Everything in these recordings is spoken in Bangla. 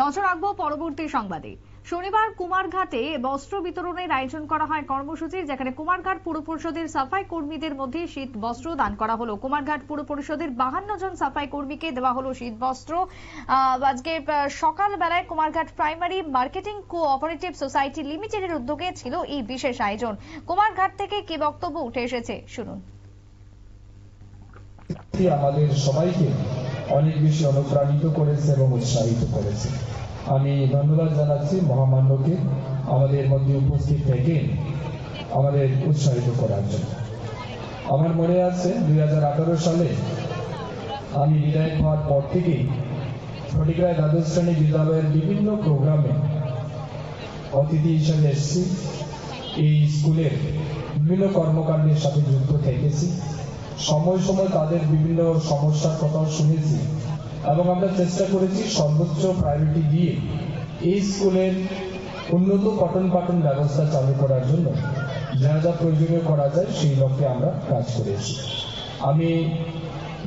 নজর রাখবো পরবর্তী সংবাদে। শনিবার কুমারঘাটে বস্ত্র বিতরণের আয়োজন করা হয় কর্মসূচির, যেখানে কুমারঘাট পুর পরিষদের সাফাই কর্মীদের মধ্যে শীত বস্ত্র দান করা হলো। কুমারঘাট পুর পরিষদের 52 জন সাফাই কর্মীকে দেওয়া হলো শীত বস্ত্র। আজকে সকালবেলায় Kumarghat primary marketing cooperative society লিমিটেডের উদ্যোগে ছিল এই বিশেষ আয়োজন। কুমারঘাট থেকে কি বক্তব্য উঠে এসেছে শুনুন। আমাদের সবাইকে অনেক বেশি অনুপ্রাণিত করেছে এবং উৎসাহিত করেছে। আমি ধন্যবাদ জানাচ্ছি মহামান্যকে আমাদের মধ্যে উপস্থিত থেকে আমাদের উৎসাহিত করার জন্য। আমার মনে আছে 2018 সালে আমি বিধায়ক হওয়ার পর থেকেই ফটিকরায় দ্বাদশ শ্রেণী বিদ্যালয়ের বিভিন্ন প্রোগ্রামে অতিথি হিসেবে এসেছি। এই স্কুলের বিভিন্ন কর্মকাণ্ডের সাথে যুক্ত থেকেছি। সময় সময় তাদের বিভিন্ন সমস্যার কথাও শুনেছি এবং আমরা চেষ্টা করেছি সর্বোচ্চ প্রায়োরিটি দিয়ে এই স্কুলের উন্নত পঠন পাঠন ব্যবস্থা চালু করার জন্য যা যা প্রয়োজনীয় করা যায় সেই লক্ষ্যে আমরা কাজ করেছি। আমি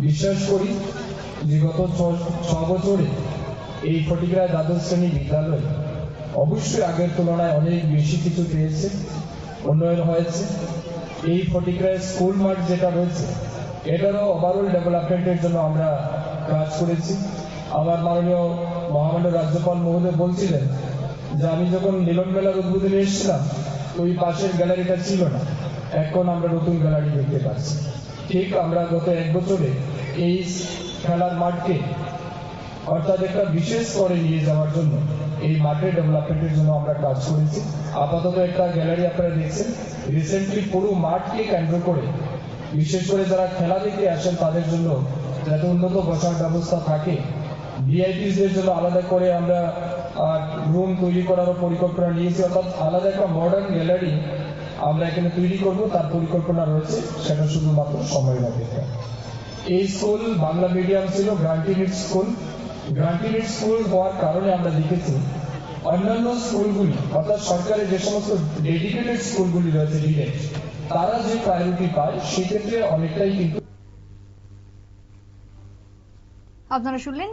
বিশ্বাস করি যে গত 6 বছরে এই ফটিকরায় দ্বাদশ শ্রেণী বিদ্যালয় অবশ্যই আগের তুলনায় অনেক বেশি কিছু পেয়েছে, উন্নয়ন হয়েছে। এই ফটিকরায় স্কুল মাঠ যেটা রয়েছে এটারও ওভারঅল ডেভেলপমেন্টের জন্য আমরা কাজ করেছি। আমার মাননীয় মহামান্য রাজ্যপাল মহোদয় বলছিলেন যে আমি যখন মিলন মেলার উদ্বোধনে এসেছিলাম ওই পাশের গ্যালারিটা ছিল না, এখন আমরা নতুন গ্যালারি দেখতে পাচ্ছি। ঠিক আমরা গত 1 বছরে এই খেলার মাঠকে অর্থাৎ একটা বিশেষ করে নিয়ে যাওয়ার জন্য এই মাঠের ডেভেলপমেন্টের জন্য আমরা কাজ করেছি। আপাতত একটা গ্যালারি আপনারা দেখছেন, রিসেন্টলি পুরো মাঠকে কেন্দ্র করে বিশেষ করে যারা খেলা দেখতে আসেন তাদের জন্য যাতে উন্নত বসার ব্যবস্থা থাকে, ভিআইপিদের জন্য আলাদা করে আমরা রুম তৈরি করারও পরিকল্পনা নিয়েছি, অর্থাৎ আলাদা একটা মডার্ন গ্যালারি আমরা এখানে তৈরি করব, তার পরিকল্পনা রয়েছে, সেটা শুধুমাত্র সময় লাগবে। এই স্কুল বাংলা মিডিয়াম ছিল, গ্রান্টিনিড স্কুল। গ্রান্টিনিড স্কুল হওয়ার কারণে আমরা দেখেছি অন্যান্য স্কুলগুলি অর্থাৎ সরকারের যে সমস্ত ডেডিকেটেড স্কুলগুলি রয়েছে ডিরেক্ট, তারা যে প্রায়োরিটি পায় সেক্ষেত্রে অনেকটাই কিন্তু। আপনারা শুনলেন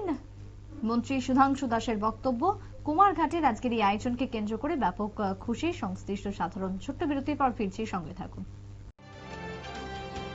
মন্ত্রী সুধাংশু দাসের বক্তব্য। কুমারঘাটের আজকের এই আয়োজনকে কেন্দ্র করে ব্যাপক খুশি সংশ্লিষ্ট সাধারণ। ছোট্ট বিরতির পর ফিরছি, সঙ্গে থাকুন।